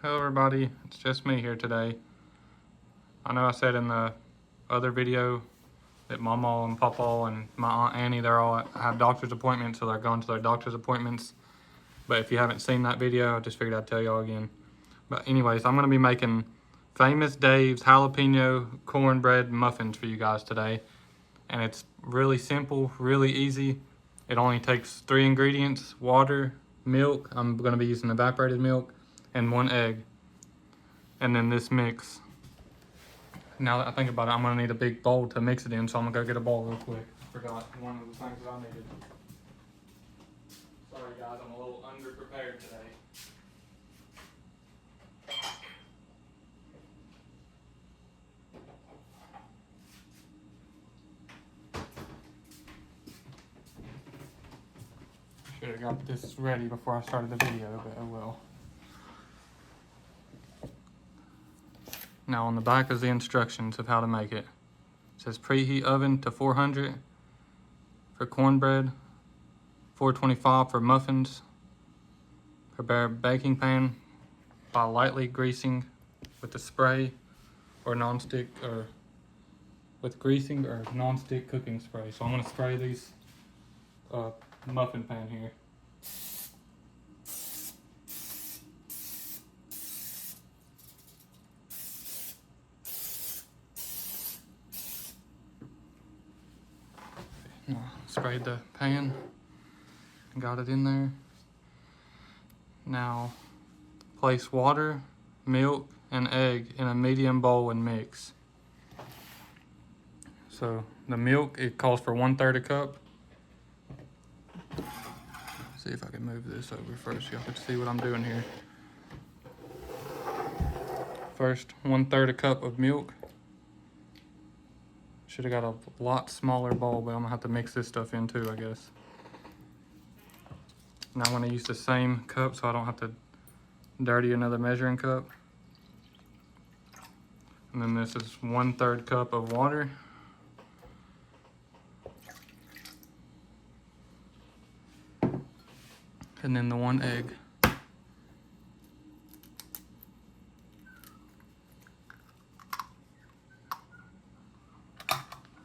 Hello everybody, it's just me here today. I know I said in the other video that Mama and Papa and my Aunt Annie, they're all have doctor's appointments, so they're going to their doctor's appointments. But if you haven't seen that video, I just figured I'd tell y'all again. But anyways, I'm gonna be making Famous Dave's jalapeno cornbread muffins for you guys today. And it's really simple, really easy. It only takes 3 ingredients: water, milk, I'm gonna be using evaporated milk, and 1 egg. And then this mix. Now that I think about it, I'm gonna need a big bowl to mix it in, so I'm gonna go get a bowl real quick. I forgot one of the things that I needed. Sorry guys, I'm a little underprepared today. Should have got this ready before I started the video, but oh well. Now on the back is the instructions of how to make it. It says preheat oven to 400 for cornbread, 425 for muffins. Prepare baking pan by lightly greasing with the spray or non-stick, or with greasing or non-stick cooking spray. So I'm gonna spray these muffin pan here. Sprayed the pan and got it in there. Now place water, milk, and egg in a medium bowl and mix. So the milk, it calls for 1/3 a cup. See if I can move this over first, y'all can see what I'm doing here. First, 1/3 a cup of milk. Should have got a lot smaller bowl, but I'm gonna have to mix this stuff in too, I guess. Now I'm gonna use the same cup so I don't have to dirty another measuring cup. And then this is 1/3 cup of water. And then the 1 egg.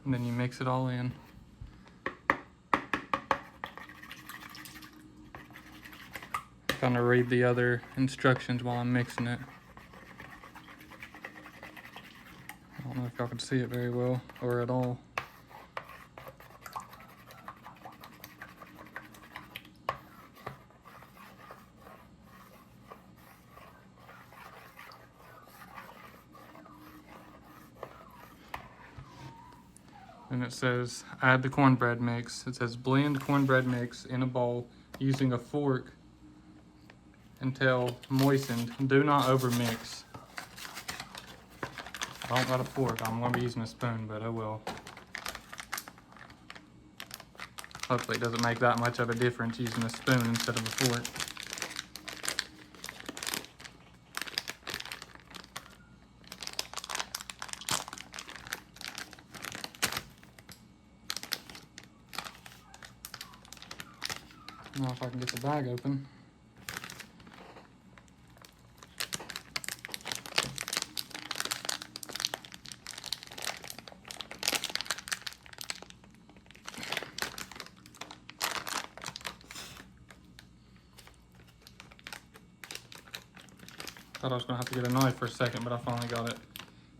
And then you mix it all in. Kind of read the other instructions while I'm mixing it. I don't know if y'all can see it very well or at all. And it says add the cornbread mix. It says blend cornbread mix in a bowl using a fork until moistened. Do not over mix. I don't got a fork. I'm gonna be using a spoon, but oh well. Hopefully it doesn't make that much of a difference using a spoon instead of a fork. Now if I can get the bag open. Thought I was gonna have to get a knife for a second, but I finally got it.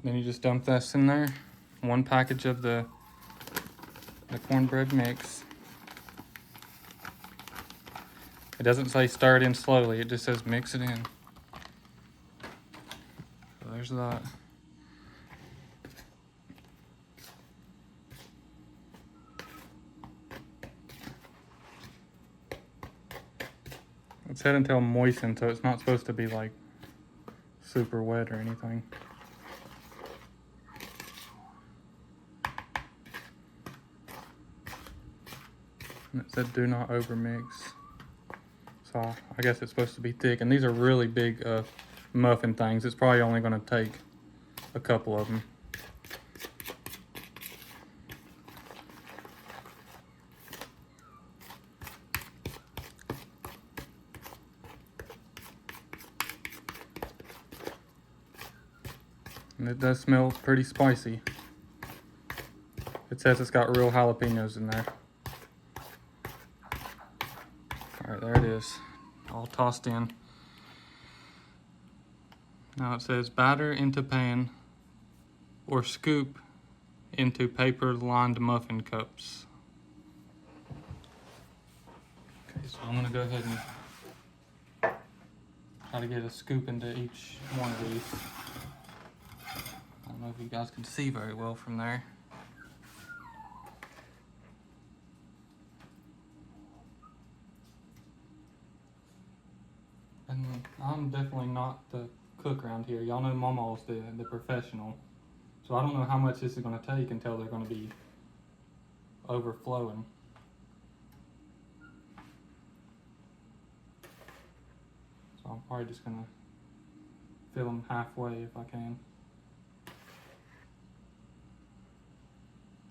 Then you just dump this in there. 1 package of the cornbread mix. It doesn't say stir it in slowly, it just says mix it in. So there's that. It said until moistened, so it's not supposed to be like super wet or anything. And it said do not over mix. So I guess it's supposed to be thick, and these are really big muffin things. It's probably only going to take a couple of them. And it does smell pretty spicy. It says it's got real jalapeños in there. Alright, there it is. All tossed in. Now it says batter into pan or scoop into paper lined muffin cups. Okay, so I'm gonna go ahead and try to get a scoop into each one of these. I don't know if you guys can see very well from there. And I'm definitely not the cook around here. Y'all know Mama's the professional. So I don't know how much this is gonna take until they're gonna be overflowing. So I'm probably just gonna fill them halfway if I can.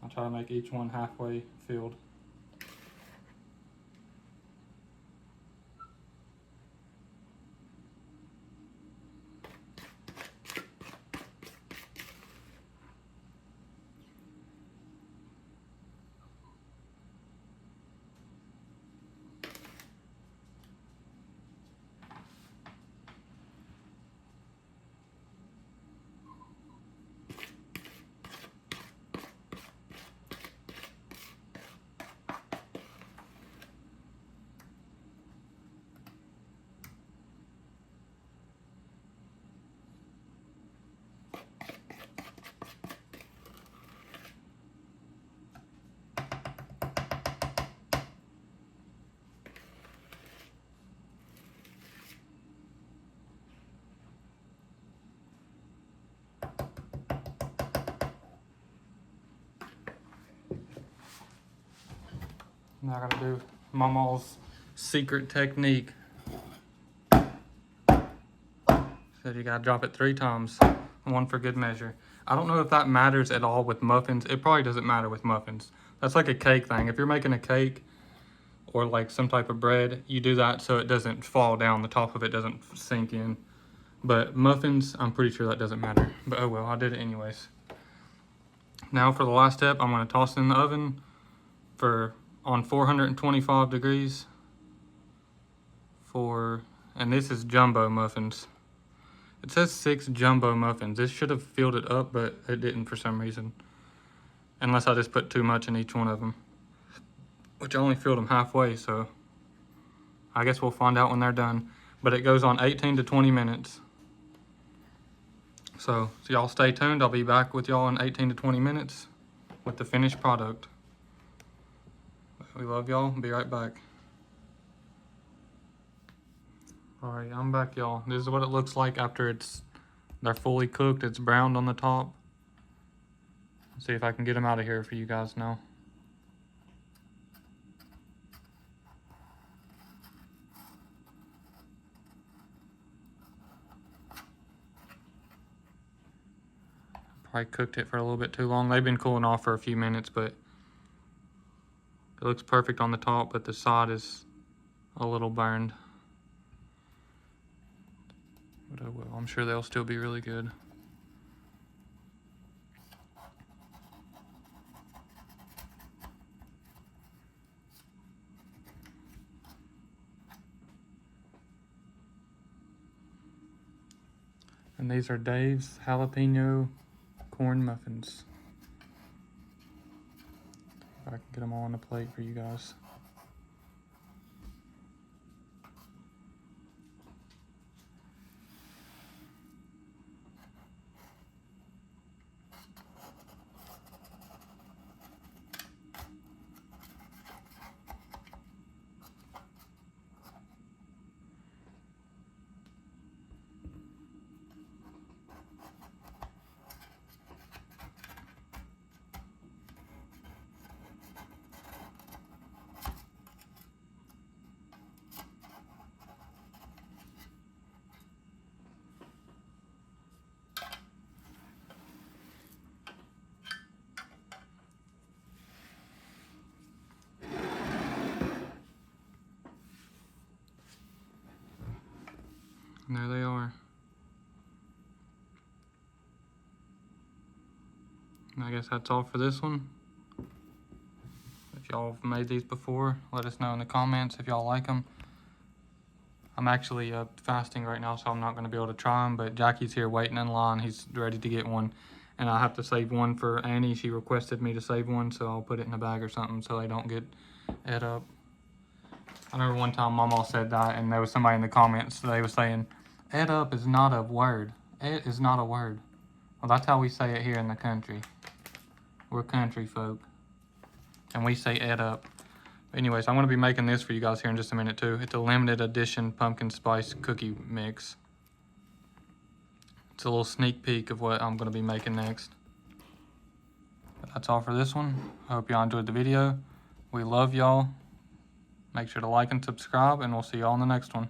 I'll try to make each one halfway filled. Now I gotta do Mama's secret technique. Said you gotta drop it 3 times, 1 for good measure. I don't know if that matters at all with muffins. It probably doesn't matter with muffins. That's like a cake thing. If you're making a cake or like some type of bread, you do that so it doesn't fall down, the top of it doesn't sink in. But muffins, I'm pretty sure that doesn't matter. But oh well, I did it anyways. Now for the last step, I'm gonna toss it in the oven on 425 degrees and this is jumbo muffins. It says 6 jumbo muffins. This should have filled it up, but it didn't for some reason. Unless I just put too much in each one of them. Which I only filled them halfway, so I guess we'll find out when they're done. But it goes on 18 to 20 minutes. So y'all stay tuned. I'll be back with y'all in 18 to 20 minutes with the finished product. We love y'all. Be right back. Alright, I'm back, y'all. This is what it looks like after they're fully cooked. It's browned on the top. Let's see if I can get them out of here for you guys now. Probably cooked it for a little bit too long. They've been cooling off for a few minutes, but it looks perfect on the top, but the side is a little burned. But oh well, I'm sure they'll still be really good. And these are Dave's jalapeno corn muffins. If I can get them all on the plate for you guys. And there they are. And I guess that's all for this one. If y'all have made these before, let us know in the comments if y'all like them. I'm actually fasting right now, so I'm not going to be able to try them, but Jackie's here waiting in line. He's ready to get one. And I have to save one for Annie. She requested me to save one, so I'll put it in a bag or something so they don't get ate up. I remember one time Mama said that, and there was somebody in the comments, they were saying, "Ed up is not a word. It is not a word." Well, that's how we say it here in the country. We're country folk, and we say ed up. Anyways, I'm going to be making this for you guys here in just a minute too. It's a limited edition pumpkin spice cookie mix. It's a little sneak peek of what I'm going to be making next. But that's all for this one. I hope y'all enjoyed the video. We love y'all. Make sure to like and subscribe, and we'll see y'all in the next one.